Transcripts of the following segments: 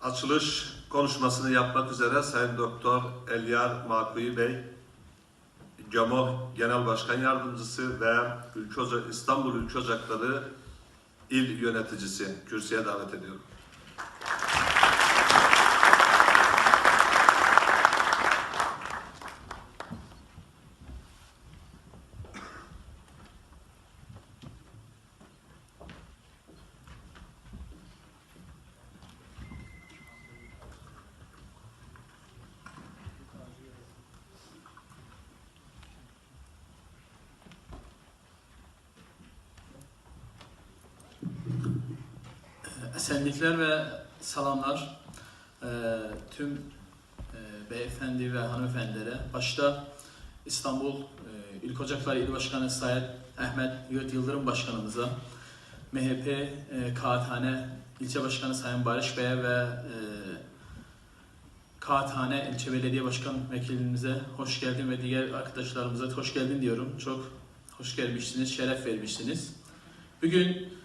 Açılış konuşmasını yapmak üzere Sayın Doktor Elyar Makuyi Bey, CAMOH Genel Başkan Yardımcısı ve İstanbul Ülke Ocakları İl Yöneticisi kürsüye davet ediyorum. Esenlikler ve selamlar tüm beyefendi ve hanımefendilere. Başta İstanbul İlk Ocakları İl Başkanı Sayın Ahmet Yiğit Yıldırım Başkanımıza, MHP Kağıthane İlçe Başkanı Sayın Barış Bey'e ve Kağıthane İlçe Belediye Başkan Vekilimize hoş geldin ve diğer arkadaşlarımıza hoş geldin diyorum. Çok hoş gelmişsiniz, şeref vermişsiniz. Bugün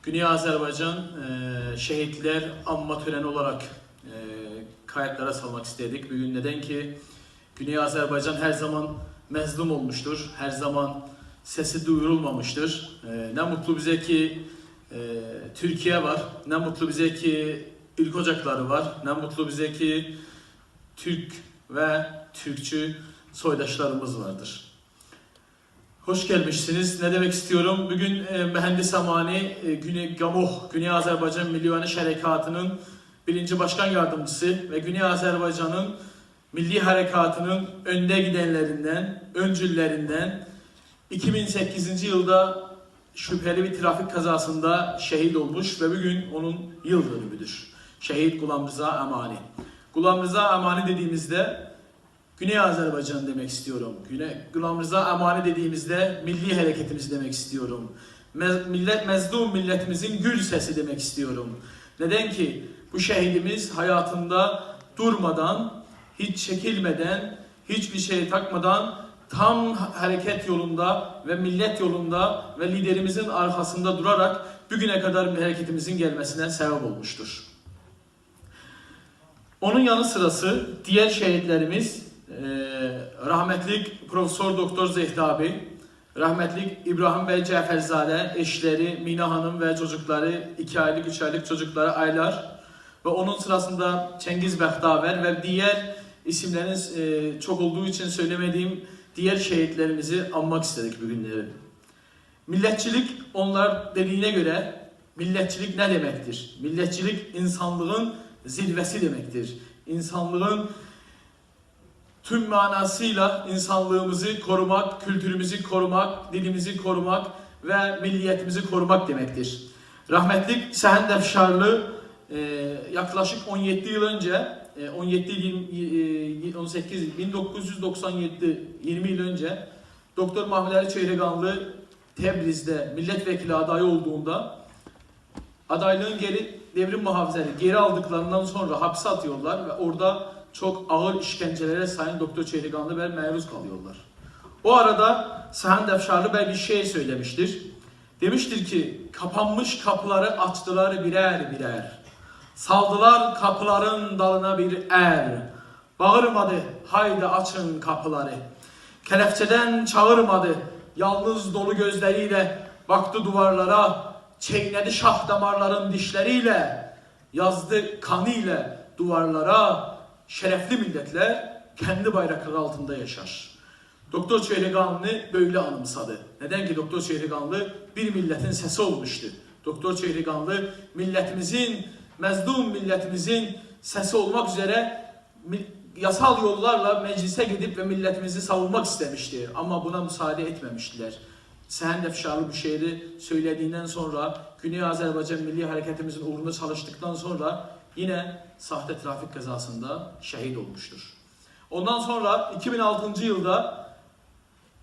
Güney Azerbaycan şehitler anma töreni olarak kayıtlara salmak istedik. Bugün neden ki Güney Azerbaycan her zaman mezlum olmuştur, her zaman sesi duyurulmamıştır. Ne mutlu bize ki Türkiye var, ne mutlu bize ki İlk Ocakları var, ne mutlu bize ki Türk ve Türkçü soydaşlarımız vardır. Hoş gelmişsiniz. Ne demek istiyorum? Bugün Mühendis Amani CAMOH, Güney Azerbaycan Milli Uyanış Harekatı'nın 1. Başkan Yardımcısı ve Güney Azerbaycan'ın Milli Harekatı'nın önde gidenlerinden, öncüllerinden 2008. yılda şüpheli bir trafik kazasında şehit olmuş ve bugün onun yıl dönümüdür. Şehit Gulam Rıza Amani. Gulam Rıza Amani dediğimizde Güney Azerbaycan demek istiyorum. Gulam Rıza Amani dediğimizde milli hareketimiz demek istiyorum. Mezlum milletimizin gül sesi demek istiyorum. Neden ki bu şehidimiz hayatında durmadan, hiç çekilmeden, hiçbir şey takmadan tam hareket yolunda ve millet yolunda ve liderimizin arkasında durarak bugüne kadar hareketimizin gelmesine sebep olmuştur. Onun yanı sırası diğer şehitlerimiz rahmetlik Profesör Doktor Zehdi abi, rahmetlik İbrahim Bey Caferzade, eşleri Mina Hanım ve çocukları, 2 aylık 3 aylık çocukları Aylar ve onun sırasında Cengiz Behtaver ve diğer isimleriniz çok olduğu için söylemediğim diğer şehitlerimizi anmak istedik bugünleri. Milletçilik, onlar dediğine göre milletçilik ne demektir? Milletçilik insanlığın zirvesi demektir. İnsanlığın tüm manasıyla insanlığımızı korumak, kültürümüzü korumak, dilimizi korumak ve milliyetimizi korumak demektir. Rahmetlik Sehen Defşarlı yaklaşık 17 yıl önce, 1997, 20 yıl önce Doktor Mahmud Ali Çeyreganlı Tebriz'de milletvekili adayı olduğunda adaylığın devrim muhafızları geri aldıklarından sonra hapse atıyorlar ve orada çok ağır işkencelere Sayın Doktor Çeyreganlı Bey maruz kalıyorlar. O arada Sehen Defşarlı Bey bir şey söylemiştir. Demiştir ki kapanmış kapıları açtılar birer birer. Saldılar kapıların dalına bir er. Bağırmadı haydi açın kapıları. Kelepçeden çağırmadı yalnız dolu gözleriyle baktı duvarlara. Çeynedi şah damarların dişleriyle. Yazdı kanıyla duvarlara. Şerefli milletler kendi bayrakları altında yaşar. Doktor Çeyreganlı böyle anımsadı. Neden ki Doktor Çeyreganlı bir milletin sesi olmuştu. Doktor Çeyreganlı milletimizin, mezlum milletimizin sesi olmak üzere yasal yollarla meclise gidip ve milletimizi savunmak istemişti. Ama buna müsaade etmemiştiler. Sehen Defşarlı bu şehri söylediğinden sonra, Güney Azerbaycan Milli Hareketimizin uğruna çalıştıktan sonra yine sahte trafik kazasında şehit olmuştur. Ondan sonra 2006. yılda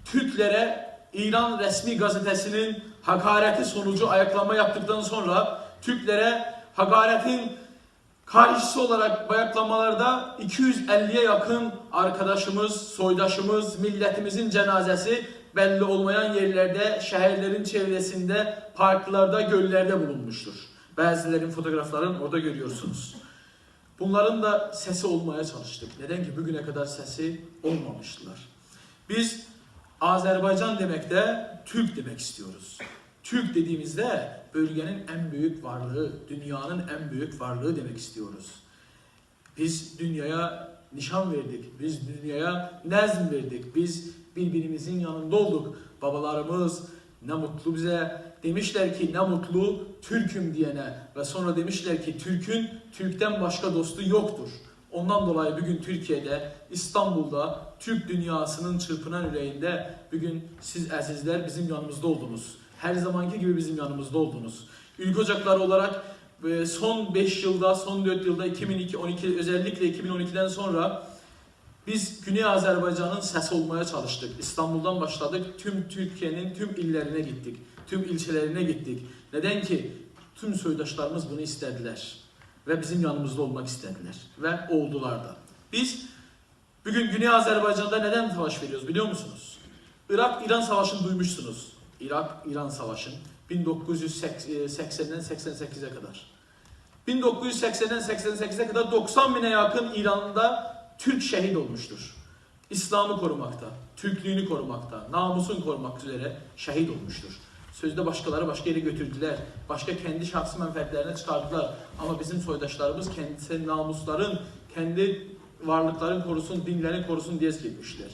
Türklere İran resmi gazetesinin hakareti sonucu ayaklama yaptıktan sonra Türklere hakaretin karşısı olarak bayaklamalarda 250'ye yakın arkadaşımız, soydaşımız, milletimizin cenazesi belli olmayan yerlerde, şehirlerin çevresinde, parklarda, göllerde bulunmuştur. Bazıların fotoğraflarını orada görüyorsunuz. Bunların da sesi olmaya çalıştık. Neden ki bugüne kadar sesi olmamıştılar. Biz Azerbaycan demekte Türk demek istiyoruz. Türk dediğimizde bölgenin en büyük varlığı, dünyanın en büyük varlığı demek istiyoruz. Biz dünyaya nişan verdik, biz dünyaya nezm verdik, biz birbirimizin yanında olduk. Babalarımız ne mutlu bize, demişler ki ne mutlu Türk'üm diyene ve sonra demişler ki Türk'ün Türk'ten başka dostu yoktur. Ondan dolayı bugün Türkiye'de, İstanbul'da, Türk dünyasının çırpınan yüreğinde bugün siz azizler bizim yanımızda oldunuz. Her zamanki gibi bizim yanımızda oldunuz. Ülke Ocakları olarak son 5 yılda, son 4 yılda 2012 özellikle 2012'den sonra biz Güney Azerbaycan'ın sesi olmaya çalıştık. İstanbul'dan başladık, tüm Türkiye'nin tüm illerine gittik, tüm ilçelerine gittik. Neden ki tüm soydaşlarımız bunu istediler ve bizim yanımızda olmak istediler ve oldular da. Biz bugün Güney Azerbaycan'da neden savaş veriyoruz biliyor musunuz? Irak-İran Savaşı'nı duymuşsunuz. Irak-İran Savaşı'nı 1980'den 88'e kadar. 1980'den 88'e kadar 90 bine yakın İran'da Türk şehit olmuştur. İslam'ı korumakta, Türklüğünü korumakta, namusunu korumak üzere şehit olmuştur. Sözde başkaları başka yere götürdüler. Başka kendi şahsi menfaatlerine çıkardılar. Ama bizim soydaşlarımız kendi namusların, kendi varlıkların korusun, dinlerini korusun diye gitmişler.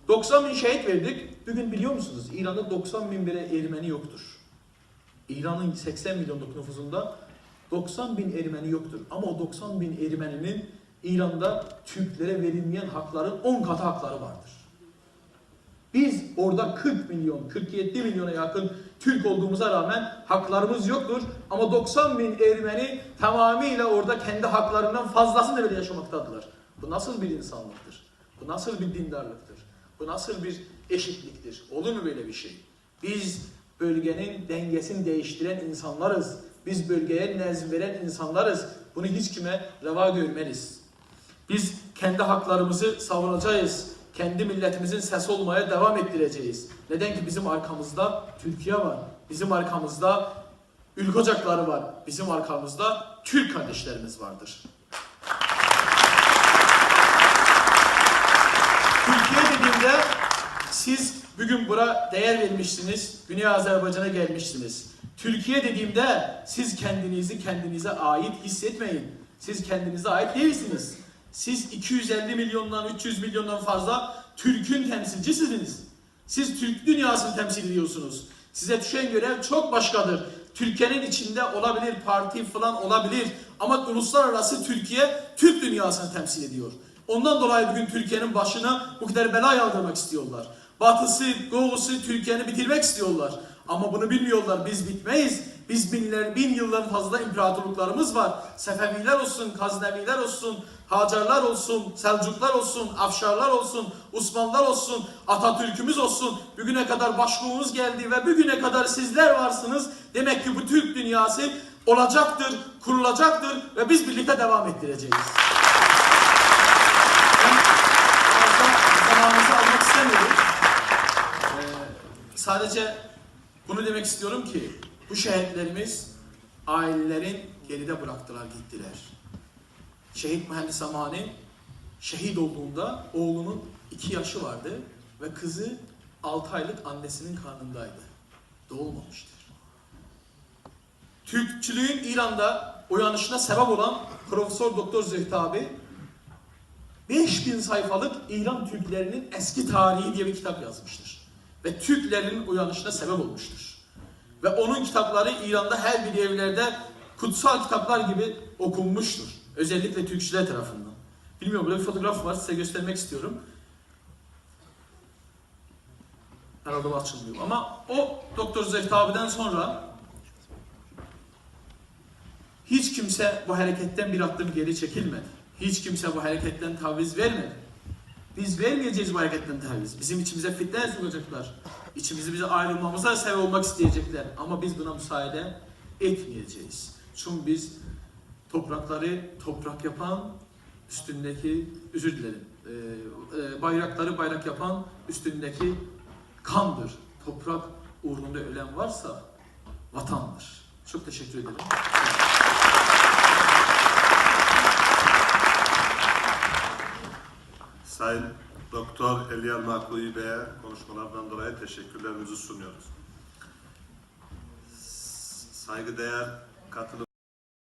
90 bin şehit verdik. Bugün biliyor musunuz? İran'da 90 bin bire Ermeni yoktur. İran'ın 80 milyonluk nüfusunda 90 bin Ermeni yoktur. Ama o 90 bin Ermeninin İran'da Türklere verilmeyen hakların 10 katı hakları vardır. Biz orada 40 milyon, 47 milyona yakın Türk olduğumuza rağmen haklarımız yoktur. Ama 90 bin Ermeni tamamıyla orada kendi haklarından fazlasını bile yaşamaktadırlar. Bu nasıl bir insanlıktır? Bu nasıl bir dindarlıktır? Bu nasıl bir eşitliktir? Olur mu böyle bir şey? Biz bölgenin dengesini değiştiren insanlarız. Biz bölgeye nezm veren insanlarız. Bunu hiç kime reva görmeliyiz. Biz kendi haklarımızı savunacağız. Kendi milletimizin sesi olmaya devam ettireceğiz. Neden ki bizim arkamızda Türkiye var. Bizim arkamızda Ülke Ocakları var. Bizim arkamızda Türk kardeşlerimiz vardır. Türkiye dediğimde siz bugün buna değer vermişsiniz. Güney Azerbaycan'a gelmişsiniz. Türkiye dediğimde siz kendinizi kendinize ait hissetmeyin. Siz kendinize ait değilsiniz. Siz 250 milyondan 300 milyondan fazla Türk'ün temsilcisiniz. Siz Türk dünyasını temsil ediyorsunuz. Size düşen görev çok başkadır. Türkiye'nin içinde olabilir, parti falan olabilir. Ama uluslararası Türkiye, Türk dünyasını temsil ediyor. Ondan dolayı bugün Türkiye'nin başına bu kadar bela yağdırmak istiyorlar. Batısı, doğusu Türkiye'ni bitirmek istiyorlar. Ama bunu bilmiyorlar. Biz bitmeyiz. Biz bin yıldan fazla imparatorluklarımız var. Sefeviler olsun, Gazneviler olsun, Hacerler olsun, Selçuklar olsun, Afşarlar olsun, Osmanlılar olsun, Atatürk'ümüz olsun. Bugüne kadar başbuğumuz geldi ve bugüne kadar sizler varsınız. Demek ki bu Türk dünyası olacaktır, kurulacaktır ve biz birlikte devam ettireceğiz. Ben fazla zamanınızı almak istemiyorum. Sadece bunu demek istiyorum ki bu şehitlerimiz ailelerin geride bıraktılar, gittiler. Şehit Mühendis Amani şehit olduğunda oğlunun 2 yaşı vardı ve kızı 6 aylık annesinin karnındaydı. Doğulmamıştır. Türkçülüğün İran'da uyanışına sebep olan Profesör Doktor Zühtü abi 5000 sayfalık İran Türklerinin eski tarihi diye bir kitap yazmıştır. Ve Türklerin uyanışına sebep olmuştur. Ve onun kitapları İran'da her bir evlerde kutsal kitaplar gibi okunmuştur. Özellikle Türkçüler tarafından. Bilmiyorum, burada bir fotoğraf var, size göstermek istiyorum. Herhalde bu açılmıyor. Ama o Doktor Zühtü abiden sonra hiç kimse bu hareketten bir adım geri çekilmedi. Hiç kimse bu hareketten taviz vermedi. Biz vermeyeceğiz bu hareketten taviz. Bizim içimize fitne sokacaklar. İçimizi bize ayrılmamıza sebep olmak isteyecekler. Ama biz buna müsaade etmeyeceğiz. Çünkü biz toprakları toprak yapan, üstündeki, özür dilerim, bayrakları bayrak yapan, üstündeki kandır. Toprak uğrunda ölen varsa vatandır. Çok teşekkür ederim. Sayın Doktor Elyar Makuyi Bey'e konuşmalardan dolayı teşekkürlerimizi sunuyoruz. Saygıdeğer katılım